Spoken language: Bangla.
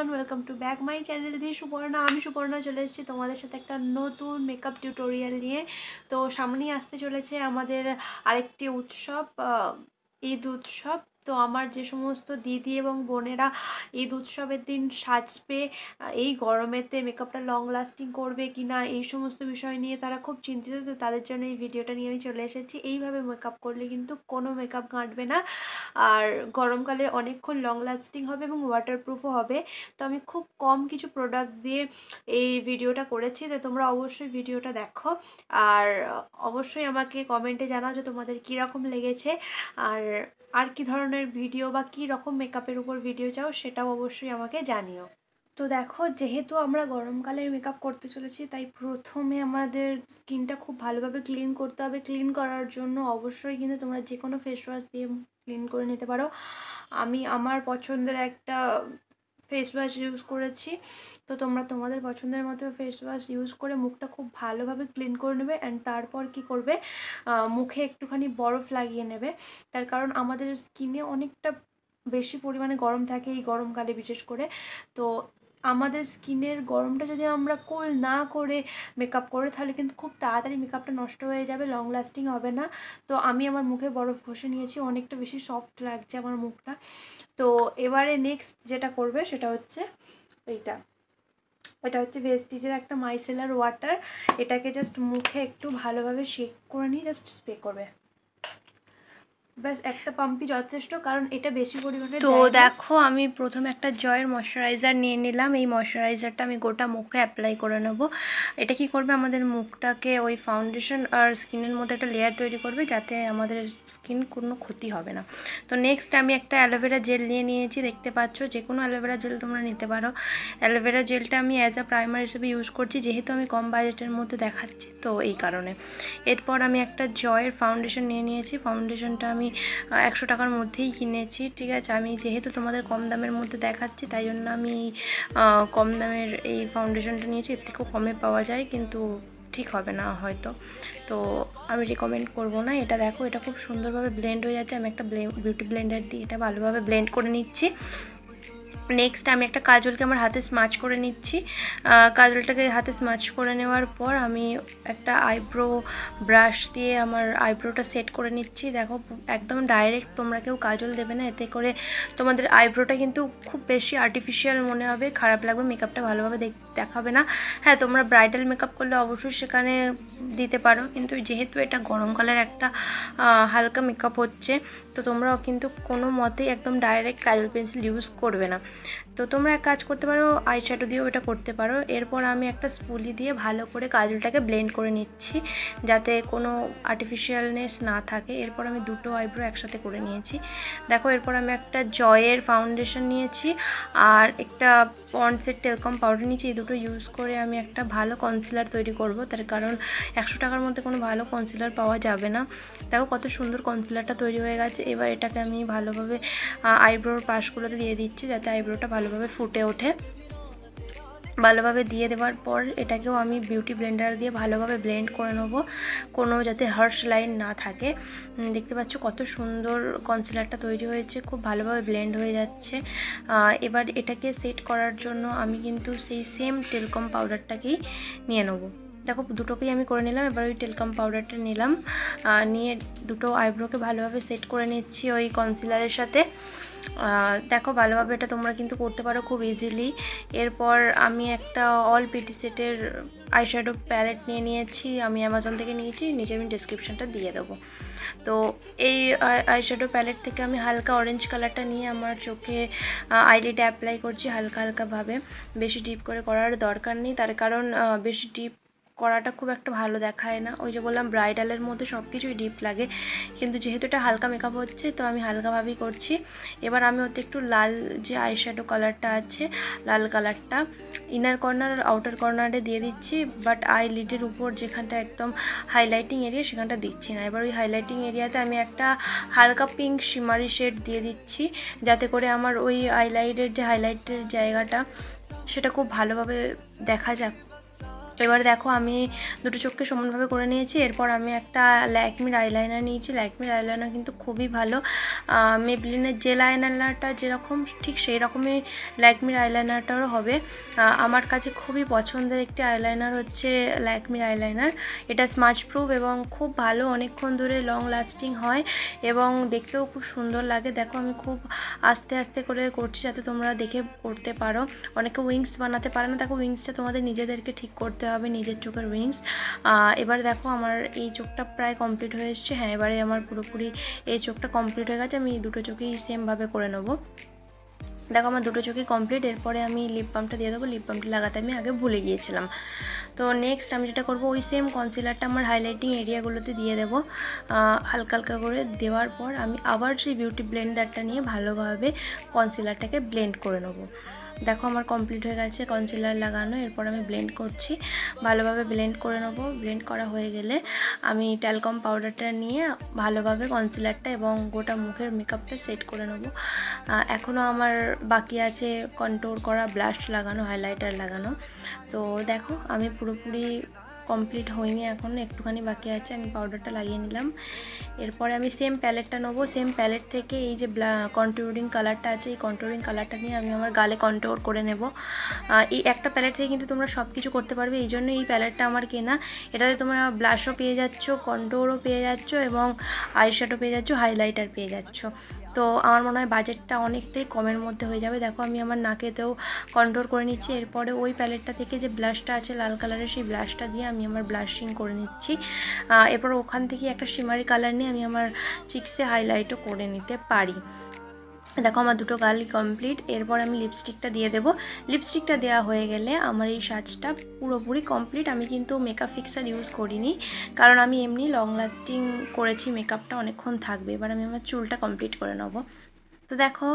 Everyone, welcome to back my channel দি সুপর্ণা। আমি সুপর্ণা চলে এসেছি তোমাদের সাথে একটা নতুন মেকআপ টিউটোরিয়াল নিয়ে। তো সামনেই আসতে চলেছে আমাদের আরেকটি উৎসব, ঈদ উৎসব। তো আমার যে সমস্ত দিদি এবং বোনেরা ঈদ উৎসবের দিন সাজবে, এই গরমেতে মেকআপটা লং লাস্টিং করবে কি না এই সমস্ত বিষয় নিয়ে তারা খুব চিন্তিত। তো তাদের জন্য এই ভিডিওটা নিয়ে আমি চলে এসেছি। এইভাবে মেকআপ করলে কিন্তু কোনো মেকআপ ঘাঁটবে না, আর গরমকালে অনেকক্ষণ লং লাস্টিং হবে এবং ওয়াটারপ্রুফও হবে। তো আমি খুব কম কিছু প্রোডাক্ট দিয়ে এই ভিডিওটা করেছি, তো তোমরা অবশ্যই ভিডিওটা দেখো আর অবশ্যই আমাকে কমেন্টে জানাও যে তোমাদের কীরকম লেগেছে, আর আর কী ধরনের ভিডিও বা কী রকম মেকআপের উপর ভিডিও চাও সেটাও অবশ্যই আমাকে জানিও। তো দেখো, যেহেতু আমরা গরমকালে মেকআপ করতে চলেছি তাই প্রথমে আমাদের স্কিনটা খুব ভালোভাবে ক্লিন করতে হবে। ক্লিন করার জন্য অবশ্যই কিন্তু তোমরা যে কোনো ফেস ওয়াশ দিয়ে ক্লিন করে নিতে পারো। আমি আমার পছন্দের একটা ফেস ওয়াশ ইউজ করেছি, তো তোমরা তোমাদের পছন্দের মতো ফেস ওয়াশ ইউজ করে মুখটা খুব ভালোভাবে ক্লিন করে নেবে। অ্যান্ড তারপর কি করবে, মুখে একটুখানি বরফ লাগিয়ে নেবে। তার কারণ আমাদের স্কিনে অনেকটা বেশি পরিমাণে গরম থাকে এই গরমকালে বিশেষ করে। তো আমাদের স্কিনের গরমটা যদি আমরা কুল না করে মেকআপ করে তাহলে কিন্তু খুব তাড়াতাড়ি মেকআপটা নষ্ট হয়ে যাবে, লং লাস্টিং হবে না। তো আমি আমার মুখে বরফ ঘষে নিয়েছি, অনেকটা বেশি সফট লাগছে আমার মুখটা। তো এবারে নেক্সট যেটা করবে সেটা হচ্ছে এটা হচ্ছে ভেস্টিজের একটা মাইসেলার ওয়াটার। এটাকে জাস্ট মুখে একটু ভালোভাবে শেক করে নিয়ে জাস্ট স্প্রে করবে, ব্যাস একটা পাম্পই যথেষ্ট, কারণ এটা বেশি পরিমাণে। তো দেখো, আমি প্রথমে একটা জয়ের ময়শ্চারাইজার নিয়ে নিলাম। এই ময়শ্চারাইজারটা আমি গোটা মুখে অ্যাপ্লাই করে নেব। এটা কি করবে, আমাদের মুখটাকে ওই ফাউন্ডেশন আর স্কিনের মধ্যে একটা লেয়ার তৈরি করবে, যাতে আমাদের স্কিন কোনো ক্ষতি হবে না। তো নেক্সট আমি একটা অ্যালোভেরা জেল নিয়ে নিয়েছি, দেখতে পাচ্ছ। যে কোনো অ্যালোভেরা জেল তোমরা নিতে পারো। অ্যালোভেরা জেলটা আমি অ্যাজ আ প্রাইমার হিসেবে ইউজ করছি, যেহেতু আমি কম বাজেটের মধ্যে দেখাচ্ছি তো এই কারণে। এরপর আমি একটা জয়ের ফাউন্ডেশন নিয়ে নিয়েছি। ফাউন্ডেশনটা আমি 100 টাকার মধ্যেই কিনেছি, ঠিক আছে। আমি যেহেতু তোমাদের কম দামের মধ্যে দেখাচ্ছি তাই জন্য আমি কম দামের এই ফাউন্ডেশনটা নিয়েছি। এর থেকেও কমে পাওয়া যায় কিন্তু ঠিক হবে না হয়তো, তো আমি রিকমেন্ড করব না। এটা দেখো, এটা খুব সুন্দরভাবে ব্লেন্ড হয়ে যাচ্ছে। আমি একটা বিউটি ব্লেন্ডার দিয়ে এটা ভালোভাবে ব্লেন্ড করে নিচ্ছি। নেক্সট আমি একটা কাজলকে আমার হাতে স্মাচ করে নিচ্ছি। কাজলটাকে হাতে স্মাচ করে নেওয়ার পর আমি একটা আইব্রো ব্রাশ দিয়ে আমার আইব্রোটা সেট করে নিচ্ছি। দেখো, একদম ডাইরেক্ট তোমরা কেউ কাজল দেবে না, এতে করে তোমাদের আইব্রোটা কিন্তু খুব বেশি আর্টিফিশিয়াল মনে হবে, খারাপ লাগবে, মেকআপটা ভালোভাবে দেখাবে না। হ্যাঁ, তোমরা ব্রাইডাল মেকআপ করলে অবশ্যই সেখানে দিতে পারো, কিন্তু যেহেতু এটা গরমকালের একটা হালকা মেকআপ হচ্ছে, তো তোমরাও কিন্তু কোনো মতেই একদম ডাইরেক্ট কাজল পেন্সিল ইউজ করবে না। তো তোমরা এক কাজ করতে পারো, আইশ্যাডো দিয়েও এটা করতে পারো। এরপর আমি একটা স্পুলি দিয়ে ভালো করে কাজলটাকে ব্লেন্ড করে নিচ্ছি, যাতে কোনো আর্টিফিশিয়ালনেস না থাকে। এরপর আমি দুটো আইব্রো একসাথে করে নিয়েছি। দেখো, এরপর আমি একটা জয়ের ফাউন্ডেশন নিয়েছি আর একটা পন্ডসের টেলকম পাউডার নিয়েছি। এই দুটো ইউজ করে আমি একটা ভালো কনসিলার তৈরি করব, তার কারণ 100 টাকার মধ্যে কোনো ভালো কনসিলার পাওয়া যাবে না। দেখো কত সুন্দর কনসিলারটা তৈরি হয়ে গেছে। এবার এটাকে আমি ভালোভাবে আইব্রোর পাশগুলোতে দিয়ে দিচ্ছি, যাতে আইব্রোটা ভালোভাবে ফুটে ওঠে। ভালোভাবে দিয়ে দেওয়ার পর এটাকেও আমি বিউটি ব্লেন্ডার দিয়ে ভালোভাবে ব্লেন্ড করে নেবো, কোনো যাতে হার্শ লাইন না থাকে। দেখতে পাচ্ছ কত সুন্দর কনসিলারটা তৈরি হয়েছে, খুব ভালোভাবে ব্লেন্ড হয়ে যাচ্ছে। এবার এটাকে সেট করার জন্য আমি কিন্তু সেই সেম টেলকম পাউডারটাকেই নিয়ে নেবো। দেখো, দুটোকেই আমি করে নিলাম। এবার ওই টেলকম পাউডারটা নিলাম, নিয়ে দুটো আইব্রোকে ভালোভাবে সেট করে নিচ্ছি ওই কনসিলারের সাথে। দেখো, ভালোভাবে এটা তোমরা কিন্তু করতে পারো খুব ইজিলি। এরপর আমি একটা অল পিটি সেটের আইশ্যাডো প্যালেট নিয়ে নিয়েছি, আমি অ্যামাজন থেকে নিয়েছি, নিচে আমি ডেসক্রিপশানটা দিয়ে দেবো। তো এই আইশ্যাডো প্যালেট থেকে আমি হালকা অরেঞ্জ কালারটা নিয়ে আমার চোখে আইলিডে অ্যাপ্লাই করছি হালকা হালকাভাবে। বেশি ডিপ করে করার দরকার নেই, তার কারণ বেশি ডিপ করাটা খুব একটা ভালো দেখায় না। ওই যে বললাম, ব্রাইডালের মধ্যে সব কিছুই ডিপ লাগে, কিন্তু যেহেতু এটা হালকা মেকআপ হচ্ছে তো আমি হালকাভাবেই করছি। এবার আমি ওতে একটু লাল যে আইশ্যাডো কালারটা আছে, লাল কালারটা ইনার কর্নার আর আউটার কর্নারে দিয়ে দিচ্ছি, বাট আইলিডের উপর যেখানটা একদম হাইলাইটিং এরিয়া সেখানটা দিচ্ছি না। এবার ওই হাইলাইটিং এরিয়াতে আমি একটা হালকা পিঙ্ক শিমারি শেড দিয়ে দিচ্ছি, যাতে করে আমার ওই আইলাইডের যে হাইলাইটের জায়গাটা সেটা খুব ভালোভাবে দেখা যাক। এবার দেখো আমি দুটো চোখকে সমানভাবে করে নিয়েছি। এরপর আমি একটা ল্যাকমির আইলাইনার নিয়েছি। ল্যাকমির আইলাইনার কিন্তু খুবই ভালো, মেবলিনের জেল আইলাইনারটা যেরকম ঠিক সেই রকমই ল্যাকমির আইলাইনারটাও হবে। আমার কাছে খুবই পছন্দের একটি আইলাইনার হচ্ছে ল্যাকমির আইলাইনার। এটা স্মাচ প্রুফ এবং খুব ভালো, অনেকক্ষণ ধরে লং লাস্টিং হয় এবং দেখতেও খুব সুন্দর লাগে। দেখো আমি খুব আস্তে আস্তে করে করছি যাতে তোমরা দেখে করতে পারো। অনেকে উইংস বানাতে পারে না, দেখো উইংসটা তোমাদের নিজেদেরকে ঠিক করতে হবে, নিজের চোখের উইংস। এবার দেখো আমার এই চোখটা প্রায় কমপ্লিট হয়ে এসছে। হ্যাঁ, এবারে আমার পুরোপুরি এই চোখটা কমপ্লিট হয়ে গেছে। আমি দুটো চোখেই সেমভাবে করে নেবো। দেখো আমার দুটো চোখই কমপ্লিট। এরপরে আমি লিপ বামটা দিয়ে দেবো। লিপ বামটা লাগাতে আমি আগে ভুলে গিয়েছিলাম। তো নেক্সট আমি যেটা করবো, ওই সেম কনসিলারটা আমার হাইলাইটিং এরিয়াগুলোতে দিয়ে দেবো। হালকা হালকা করে দেওয়ার পর আমি আবার সেই বিউটি ব্লেন্ডারটা নিয়ে ভালোভাবে কনসিলারটাকে ব্লেন্ড করে নেবো। দেখো আমার কমপ্লিট হয়ে গেছে কনসিলার লাগানো। এরপর আমি ব্লেন্ড করছি, ভালোভাবে ব্লেন্ড করে নেবো। ব্লেন্ড করা হয়ে গেলে আমি ট্যালকম পাউডারটা নিয়ে ভালোভাবে কনসিলারটা এবং গোটা মুখের মেকআপটা সেট করে নেবো। এখনও আমার বাকি আছে কন্ট্রোল করা, ব্লাশ লাগানো, হাইলাইটার লাগানো। তো দেখো আমি পুরোপুরি কমপ্লিট হয়নি, এখনও একটুখানি বাকি আছে। আমি পাউডারটা লাগিয়ে নিলাম। এরপরে আমি সেম প্যালেটটা নেবো। সেম প্যালেট থেকে এই যে কন্ট্রোলিং কালারটা আছে, এই কন্ট্রোলিং কালারটা নিয়ে আমি আমার গালে কন্ট্রোল করে নেব। এই একটা প্যালেট থেকে কিন্তু তোমরা সব কিছু করতে পারবে, এই জন্য এই প্যালেটটা আমার কেনা। এটাতে তোমরা ব্লাশও পেয়ে যাচ্ছ, কন্ট্রোলও পেয়ে যাচ্ছ এবং আইশ্যাডো পেয়ে যাচ্ছ, হাইলাইটার পেয়ে যাচ্ছ। তো আমার মনে হয় বাজেটটা অনেকটাই কমের মধ্যে হয়ে যাবে। দেখো আমি আমার নাকেতেও কন্ট্রোল করে নিচ্ছি। এরপরে ওই প্যালেটটা থেকে যে ব্লাশটা আছে লাল কালারের, সেই ব্লাশটা দিয়ে আমি আমার ব্লাশিং করে নিচ্ছি। এরপর ওখান থেকে একটা শিমারি কালার নিয়ে আমি আমার চিক্সে হাইলাইটও করে নিতে পারি। দেখো আমার দুটো গালই কমপ্লিট। এরপর আমি লিপস্টিকটা দিয়ে দেবো। লিপস্টিকটা দেওয়া হয়ে গেলে আমার এই সাজটা পুরোপুরি কমপ্লিট। আমি কিন্তু মেকআপ ফিক্সার ইউজ করিনি, কারণ আমি এমনি লং লাস্টিং করেছি, মেকআপটা অনেকক্ষণ থাকবে। এবার আমি আমার চুলটা কমপ্লিট করে নেবো। তো দেখো